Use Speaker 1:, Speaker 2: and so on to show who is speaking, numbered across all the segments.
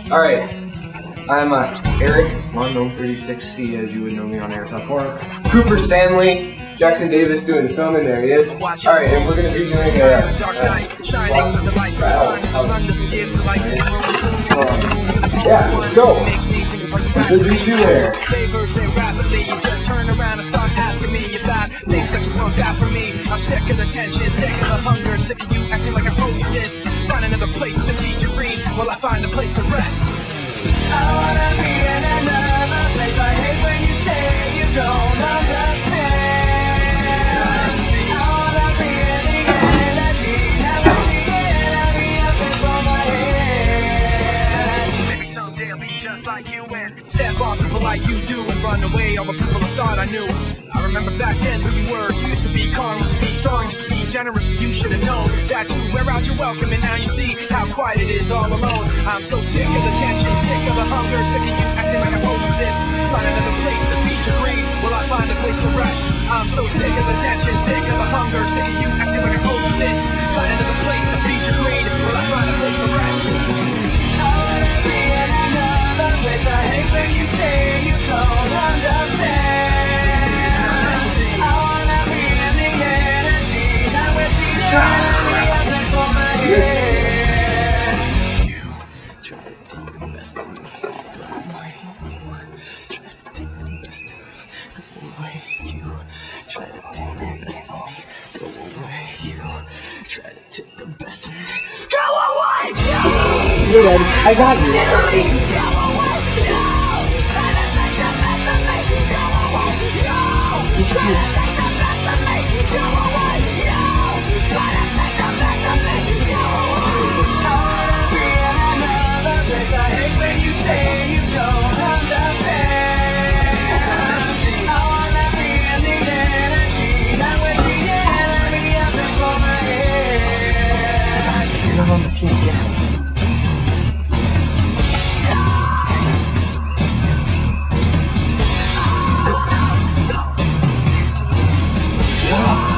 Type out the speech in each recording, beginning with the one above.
Speaker 1: Alright, I'm Eric, 136C, as you would know me on Airsoft Forum. Cooper Stanley, Jackson Davis doing the filming, there he is. Alright, and we're going to be doing a swat-style. Yeah, let's go. This is the two there.
Speaker 2: I'm sick of the tension, sick of the hunger, sick of you acting like I owe you this. Find another place to feed your greed while I find a place to rest. I wanna be in another place. I hate when you say you don't understand. I wanna be in the energy, now with the enemy up for my head. Maybe someday I'll be just like you and step off people like you do and run away all the people I thought I knew. I remember back then who you were. You used to be calm, used to be strong, used to be generous, but you should have known that you wear out your welcome, and now you see how quiet it is all alone. I'm so sick of the tension, sick of the hunger, sick of you acting like I owe you this. Find another place to feed your greed, will I find a place to rest? I'm so sick of the tension, sick of the hunger, sick of you acting like I owe you this. Find another place to feed your greed, will I find a place to rest? I wanna be in another place. I hate when you say you don't understand.
Speaker 1: I got you.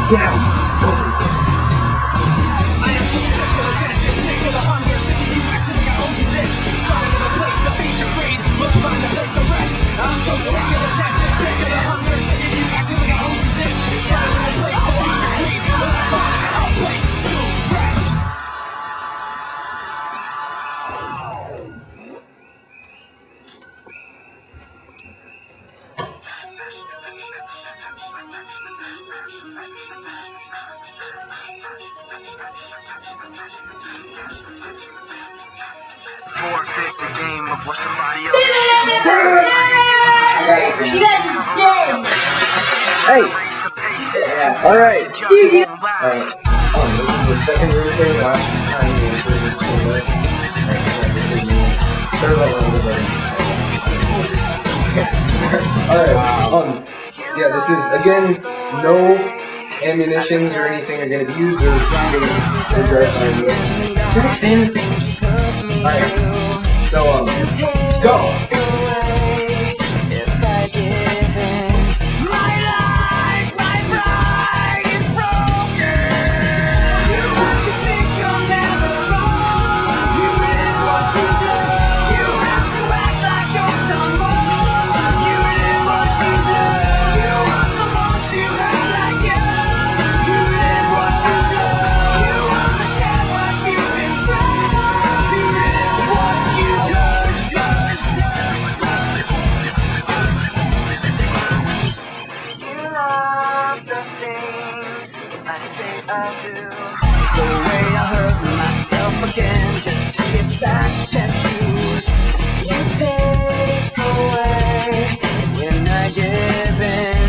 Speaker 1: Get out! I am so sick of the tension, sick of the hunger, sick of you acting like I owe you this. Find another place to feed your greed, must find a place to rest. I'm so sick of the tension, sick of the hunger, sick of you acting like I owe you this. Find another place to feed your greed, must find a place to rest.
Speaker 2: Forfeit the game of what somebody else
Speaker 3: You guys are dead!
Speaker 1: Hey! Alright. Alright. This is the second routine. Last time we were just doing this. Alright. Yeah, this is, again, no ammunitions or anything are going to be used. They're Alright. So, let's go.
Speaker 2: I do. The way I hurt myself again just to get back at you. You take away when I give in.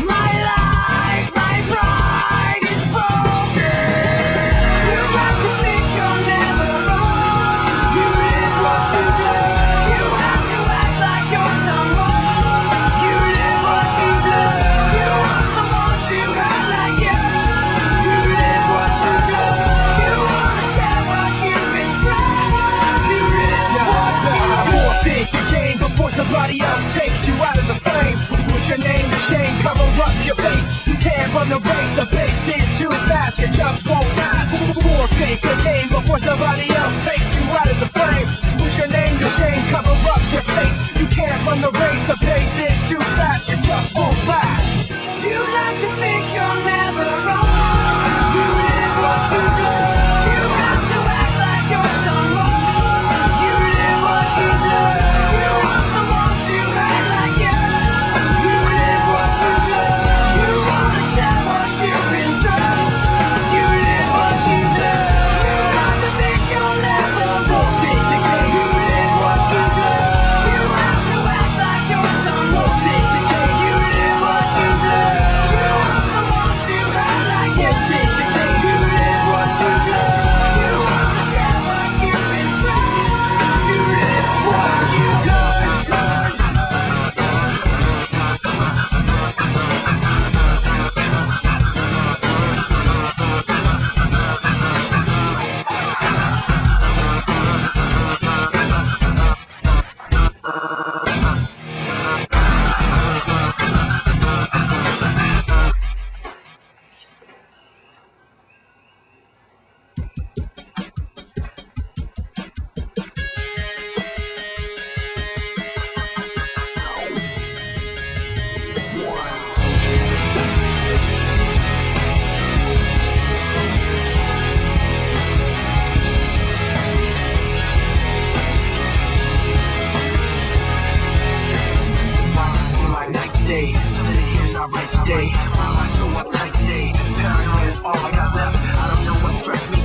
Speaker 2: My life, my pride is broken. You have to think you're never wrong. You live what you do. You have to act like you're someone. You live what you do. You want someone to act like you. What you do, you wanna share what you've been through.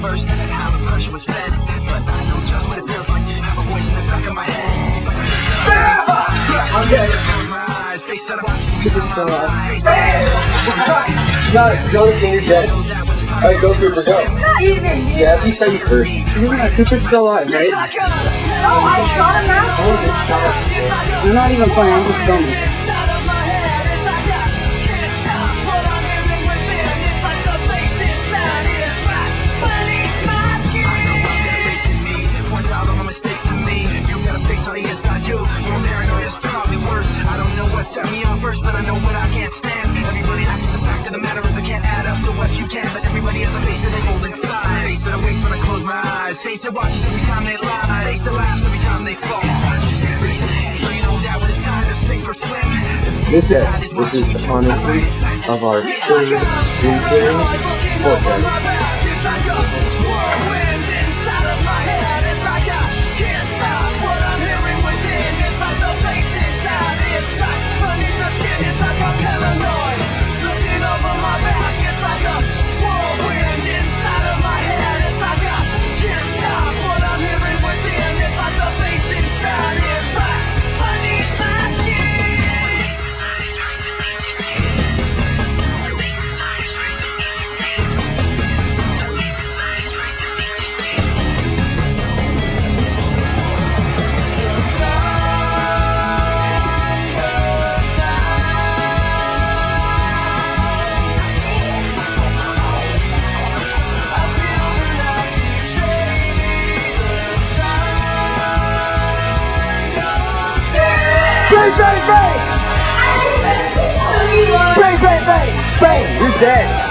Speaker 2: first, how the pressure was fed. But I know just what it feels like to have a voice in the back of my head.
Speaker 1: Okay.
Speaker 2: Close my eyes, face that I'm watching every time I rise.
Speaker 1: No, the king is dead. Alright, go Cooper, go.
Speaker 3: Not even.
Speaker 1: Yeah, you said you first. Cooper's still alive, right?
Speaker 3: No, I shot him out.
Speaker 1: Oh, good shot.
Speaker 4: I'm not even playing, I'm just filming.
Speaker 2: Set me off first, but I know what I can't stand. Everybody acts, the fact of the matter is I can't add up to what you can. But everybody has a face that they hold inside. Face that awakes when I close my eyes. Face that watches every time they lie. Face that laughs every time they fall. So you know that when it's time to sink or swim.
Speaker 1: This is the honestly of our third weekend podcast. Bang! Bang! Bang! Bang! Bang! Bang! You're dead.